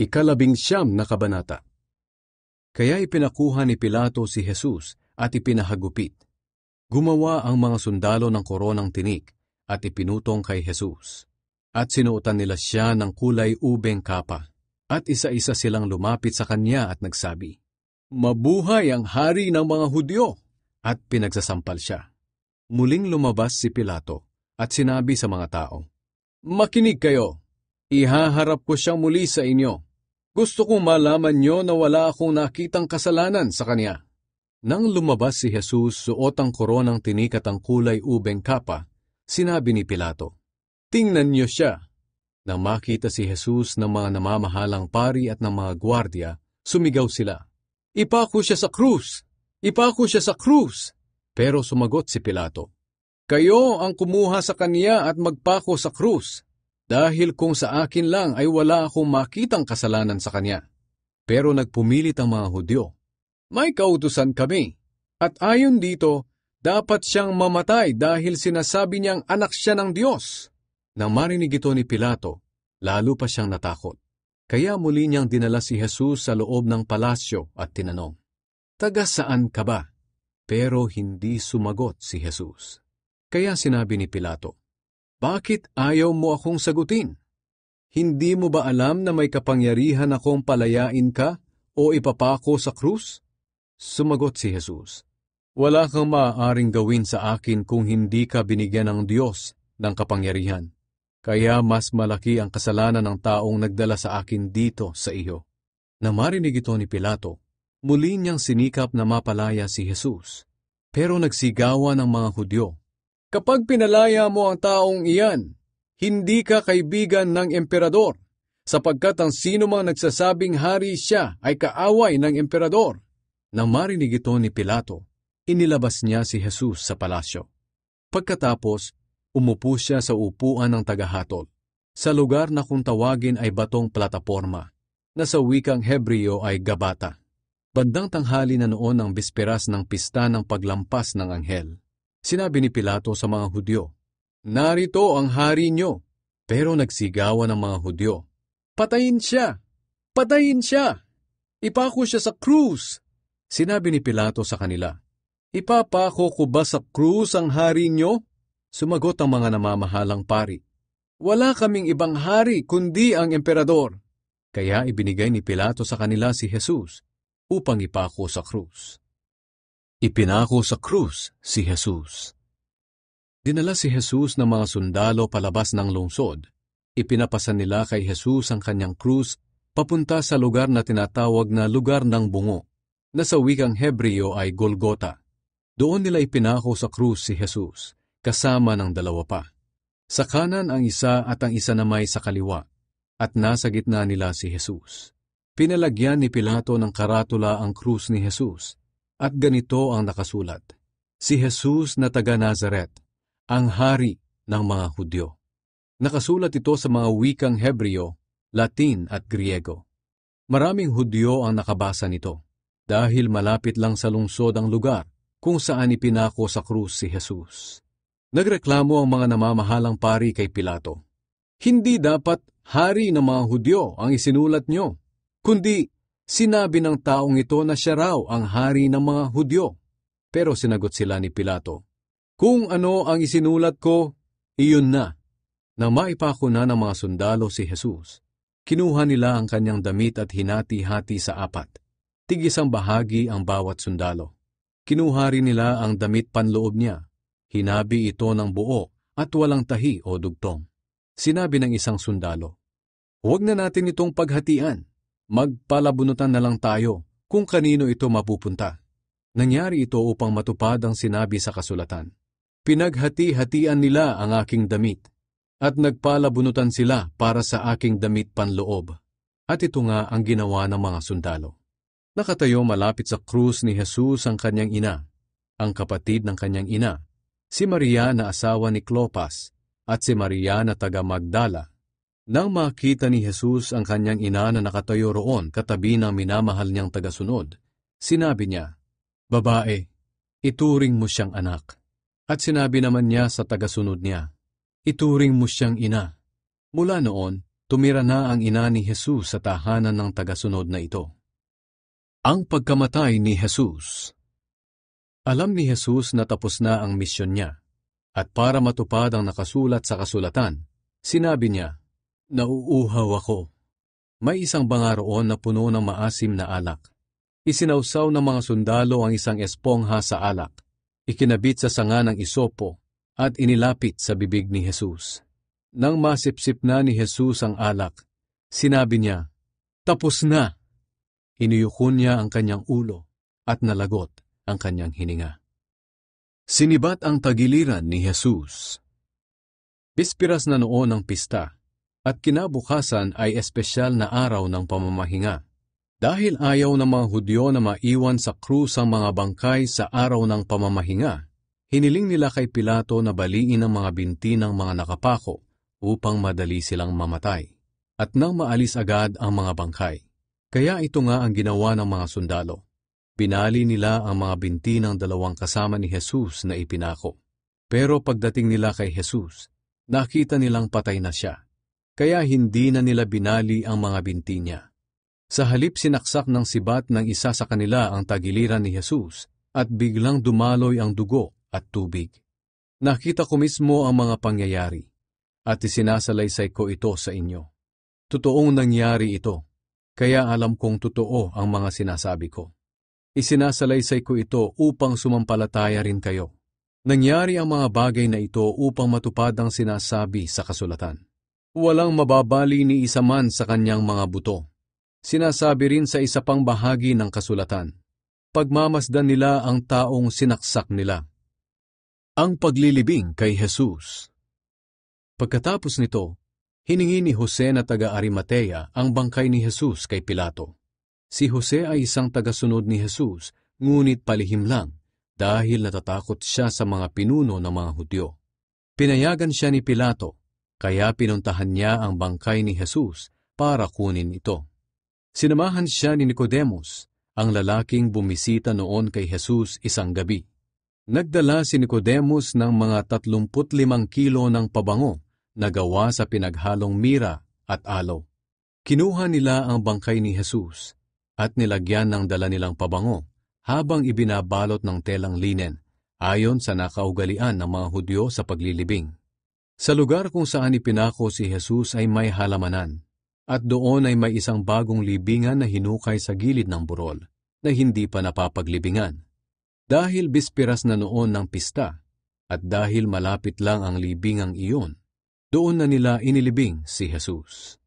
Ika-19 na kabanata. Kaya ipinakuha ni Pilato si Jesus at ipinahagupit. Gumawa ang mga sundalo ng koronang tinik at ipinutong kay Jesus. At sinuotan nila siya ng kulay ubeng kapa. At isa-isa silang lumapit sa kanya at nagsabi, "Mabuhay ang hari ng mga Hudyo!" At pinagsasampal siya. Muling lumabas si Pilato at sinabi sa mga tao, "Makinig kayo, ihaharap ko siyang muli sa inyo. Gusto kong malaman niyo na wala akong nakitang kasalanan sa kanya." Nang lumabas si Jesus suot ang koronang tinik at ang kulay ubeng kapa, sinabi ni Pilato, "Tingnan niyo siya." Nang makita si Jesus ng mga namamahalang pari at ng mga gwardya, sumigaw sila, "Ipako siya sa krus! Ipako siya sa krus!" Pero sumagot si Pilato, "Kayo ang kumuha sa kanya at magpako sa krus. Dahil kung sa akin lang ay wala akong makitang kasalanan sa kanya." Pero nagpumilit ang mga Hudyo, "May kautusan kami, at ayon dito, dapat siyang mamatay dahil sinasabi niyang anak siya ng Diyos." Nang marinig ito ni Pilato, lalo pa siyang natakot. Kaya muli niyang dinala si Jesus sa loob ng palasyo at tinanong, "Taga saan ka ba?" Pero hindi sumagot si Jesus. Kaya sinabi ni Pilato, "Bakit ayaw mo akong sagutin? Hindi mo ba alam na may kapangyarihan akong palayain ka o ipapako sa krus?" Sumagot si Jesus, "Wala kang maaaring gawin sa akin kung hindi ka binigyan ng Diyos ng kapangyarihan. Kaya mas malaki ang kasalanan ng taong nagdala sa akin dito sa iyo." Nang marinig ito ni Pilato, muli niyang sinikap na mapalaya si Jesus. Pero nagsigawan ng mga Hudyo, "Kapag pinalaya mo ang taong iyan, hindi ka kaibigan ng emperador, sapagkat ang sino mang nagsasabing hari siya ay kaaway ng emperador." Nang marinig ito ni Pilato, inilabas niya si Jesus sa palasyo. Pagkatapos, umupo siya sa upuan ng tagahatol, sa lugar na kung tawagin ay batong plataporma, na sa wikang Hebreo ay Gabata. Bandang tanghali na noon ang bisperas ng pista ng paglampas ng anghel. Sinabi ni Pilato sa mga Hudyo, "Narito ang hari niyo." Pero nagsigawan ng mga Hudyo, "Patayin siya! Patayin siya! Ipako siya sa krus!" Sinabi ni Pilato sa kanila, "Ipapako ko ba sa krus ang hari niyo?" Sumagot ang mga namamahalang pari, "Wala kaming ibang hari kundi ang emperador." Kaya ibinigay ni Pilato sa kanila si Jesus upang ipako sa krus. Ipinako sa krus si Jesus. Dinala si Jesus ng mga sundalo palabas ng lungsod. Ipinapasan nila kay Jesus ang kanyang krus papunta sa lugar na tinatawag na lugar ng bungo, na sa wikang Hebreo ay Golgota. Doon nila ipinako sa krus si Jesus, kasama ng dalawa pa. Sa kanan ang isa at ang isa namay sa kaliwa, at nasa gitna nila si Jesus. Pinalagyan ni Pilato ng karatula ang krus ni Jesus, at ganito ang nakasulat, "Si Jesus na taga Nazaret, ang hari ng mga Hudyo." Nakasulat ito sa mga wikang Hebreo, Latin at Griego. Maraming Hudyo ang nakabasa nito, dahil malapit lang sa lungsod ang lugar kung saan ipinako sa krus si Jesus. Nagreklamo ang mga namamahalang pari kay Pilato, "Hindi dapat hari ng mga Hudyo ang isinulat niyo, kundi sinabi ng taong ito na siya raw ang hari ng mga Hudyo." Pero sinagot sila ni Pilato, "Kung ano ang isinulat ko, iyon na." Nang maipako na ng mga sundalo si Jesus, kinuha nila ang kanyang damit at hinati-hati sa apat. Tig-isang bahagi ang bawat sundalo. Kinuha rin nila ang damit panloob niya. Hinabi ito ng buo at walang tahi o dugtong. Sinabi ng isang sundalo, "Huwag na natin itong paghatian. Magpalabunutan na lang tayo kung kanino ito mapupunta." Nangyari ito upang matupad ang sinabi sa kasulatan, "Pinaghati-hatian nila ang aking damit, at nagpalabunutan sila para sa aking damit panloob." At ito nga ang ginawa ng mga sundalo. Nakatayo malapit sa krus ni Jesus ang kanyang ina, ang kapatid ng kanyang ina, si Maria na asawa ni Clopas, at si Maria na taga Magdala. Nang makita ni Jesus ang kanyang ina na nakatayo roon katabi ng minamahal niyang tagasunod, sinabi niya, "Babae, ituring mo siyang anak." At sinabi naman niya sa tagasunod niya, "Ituring mo siyang ina." Mula noon, tumira na ang ina ni Jesus sa tahanan ng tagasunod na ito. Ang pagkamatay ni Jesus. Alam ni Jesus na tapos na ang misyon niya, at para matupad ang nakasulat sa kasulatan, sinabi niya, "Nauuhaw ako." May isang banga roon na puno ng maasim na alak. Isinawsaw ng mga sundalo ang isang espongha sa alak, ikinabit sa sanga ng isopo, at inilapit sa bibig ni Jesus. Nang masipsip na ni Jesus ang alak, sinabi niya, "Tapos na!" Inuyuko niya ang kanyang ulo at nalagot ang kanyang hininga. Sinibat ang tagiliran ni Jesus. Bispiras na noon ang pista, at kinabukasan ay espesyal na araw ng pamamahinga. Dahil ayaw ng mga Hudyo na maiwan sa krus ang mga bangkay sa araw ng pamamahinga, hiniling nila kay Pilato na baliin ang mga binti ng mga nakapako upang madali silang mamatay, at nang maalis agad ang mga bangkay. Kaya ito nga ang ginawa ng mga sundalo. Binali nila ang mga binti ng dalawang kasama ni Jesus na ipinako. Pero pagdating nila kay Jesus, nakita nilang patay na siya. Kaya hindi na nila binali ang mga binti niya. Sa halip sinaksak ng sibat ng isa sa kanila ang tagiliran ni Jesus at biglang dumaloy ang dugo at tubig. Nakita ko mismo ang mga pangyayari at isinasalaysay ko ito sa inyo. Totoong nangyari ito, kaya alam kong totoo ang mga sinasabi ko. Isinasalaysay ko ito upang sumampalataya rin kayo. Nangyari ang mga bagay na ito upang matupad ang sinasabi sa kasulatan. Walang mababali ni isa man sa kanyang mga buto. Sinasabi rin sa isa pang bahagi ng kasulatan. Pagmamasdan nila ang taong sinaksak nila. Ang paglilibing kay Jesus. Pagkatapos nito, hiningi ni Jose na taga-Arimatea ang bangkay ni Jesus kay Pilato. Si Jose ay isang tagasunod ni Jesus, ngunit palihim lang dahil natatakot siya sa mga pinuno ng mga Hudyo. Pinayagan siya ni Pilato, kaya pinuntahan niya ang bangkay ni Jesus para kunin ito. Sinamahan siya ni Nicodemus, ang lalaking bumisita noon kay Jesus isang gabi. Nagdala si Nicodemus ng mga 35 kilo ng pabango na gawa sa pinaghalong mira at aloe. Kinuha nila ang bangkay ni Jesus at nilagyan ng dala nilang pabango habang ibinabalot ng telang linen ayon sa nakaugalian ng mga Hudyo sa paglilibing. Sa lugar kung saan ipinako si Jesus ay may halamanan, at doon ay may isang bagong libingan na hinukay sa gilid ng burol na hindi pa napapaglibingan. Dahil bispiras na noon ng pista, at dahil malapit lang ang libingang iyon, doon na nila inilibing si Jesus.